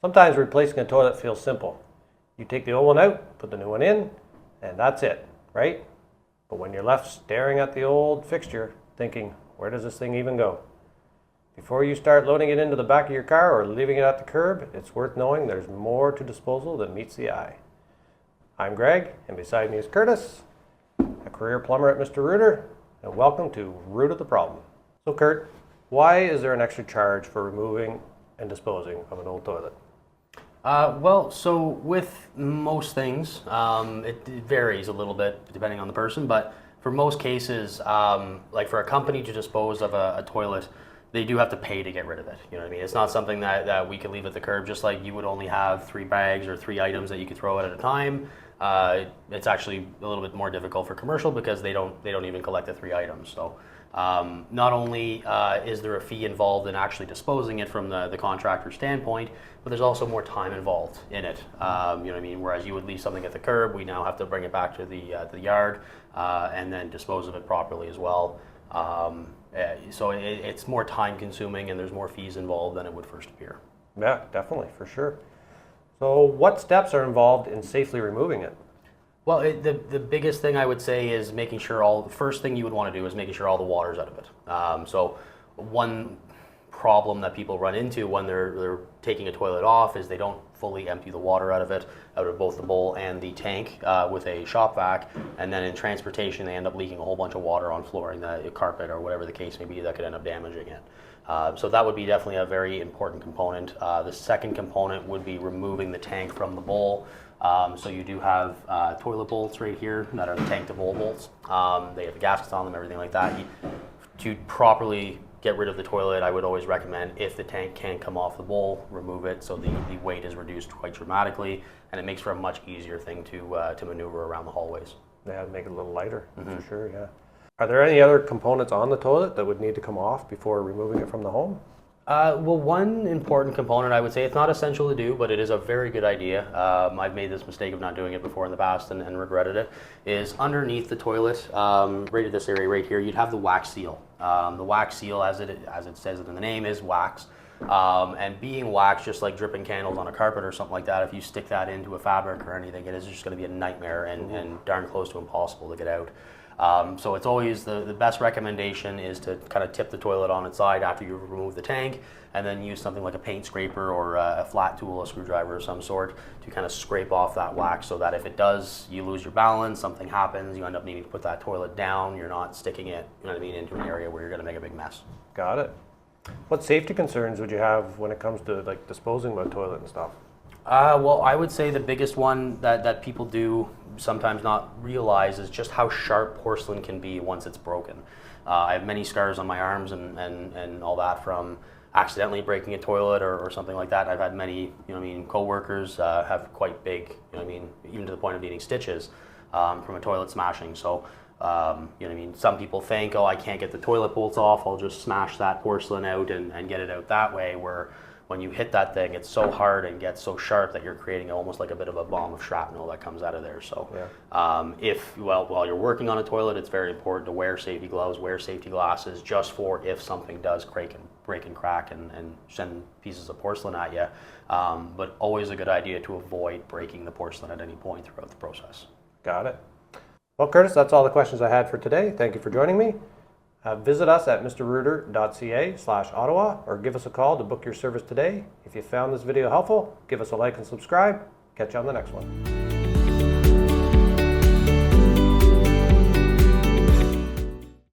Sometimes replacing a toilet feels simple. You take the old one out, put the new one in, and that's it, right? But when you're left staring at the old fixture, thinking, where does this thing even go? Before you start loading it into the back of your car or leaving it at the curb, it's worth knowing there's more to disposal than meets the eye. I'm Greg, and beside me is Curtis, a career plumber at Mr. Rooter, and welcome to Root of the Problem. So Kurt, why is there an extra charge for removing and disposing of an old toilet? So with most things, it varies a little bit depending on the person, but for most cases, like for a company to dispose of a toilet, they do have to pay to get rid of it. You know what I mean? It's not something that we can leave at the curb, just like you would only have 3 bags or 3 items that you could throw out at a time. It's actually a little bit more difficult for commercial because they don't even collect the 3 items. So not only is there a fee involved in actually disposing it from the contractor standpoint, but there's also more time involved in it. You know what I mean? Whereas you would leave something at the curb, we now have to bring it back to the yard and then dispose of it properly as well. So it's more time consuming and there's more fees involved than it would first appear. Yeah, definitely, for sure. So what steps are involved in safely removing it? Well, the biggest thing I would say is making sure the first thing you would want to do is making sure all the water's out of it. So one problem that people run into when they're taking a toilet off is they don't fully empty the water out of both the bowl and the tank with a shop vac, and then in transportation they end up leaking a whole bunch of water on flooring, the carpet or whatever the case may be, that could end up damaging it. So that would be definitely a very important component. The second component would be removing the tank from the bowl. So you do have toilet bolts right here that are the tank to bowl bolts. They have the gaskets on them, everything like that. To properly get rid of the toilet, I would always recommend, if the tank can come off the bowl, remove it so the weight is reduced quite dramatically, and it makes for a much easier thing to maneuver around the hallways. Yeah, make it a little lighter, for sure, yeah. Are there any other components on the toilet that would need to come off before removing it from the home? Well, one important component, I would say, it's not essential to do, but it is a very good idea. I've made this mistake of not doing it before in the past and regretted it, is underneath the toilet, right at this area right here, you'd have the wax seal. The wax seal, as it says it in the name, is wax. And being wax, just like dripping candles on a carpet or something like that, if you stick that into a fabric or anything, it is just going to be a nightmare and darn close to impossible to get out. So it's always the best recommendation is to kind of tip the toilet on its side after you remove the tank, and then use something like a paint scraper or a flat tool, a screwdriver of some sort, to kind of scrape off that wax, so that if it does, you lose your balance, something happens, you end up needing to put that toilet down, you're not sticking it, you know what I mean, into an area where you're going to make a big mess. Got it. What safety concerns would you have when it comes to like disposing of a toilet and stuff? Well, I would say the biggest one that people do sometimes not realize is just how sharp porcelain can be once it's broken. I have many scars on my arms and all that from accidentally breaking a toilet or something like that. I've had many, you know what I mean, co-workers have quite big, you know what I mean, even to the point of needing stitches from a toilet smashing. So, you know what I mean, some people think, oh, I can't get the toilet bolts off, I'll just smash that porcelain out and get it out that way, where when you hit that thing, it's so hard and gets so sharp that you're creating almost like a bit of a bomb of shrapnel that comes out of there. So yeah. While you're working on a toilet, it's very important to wear safety gloves, wear safety glasses, just for if something does break and crack and send pieces of porcelain at you. But always a good idea to avoid breaking the porcelain at any point throughout the process. Got it. Well, Curtis, that's all the questions I had for today. Thank you for joining me. Visit us at mrrooter.ca/Ottawa or give us a call to book your service today. If you found this video helpful, give us a like and subscribe. Catch you on the next one.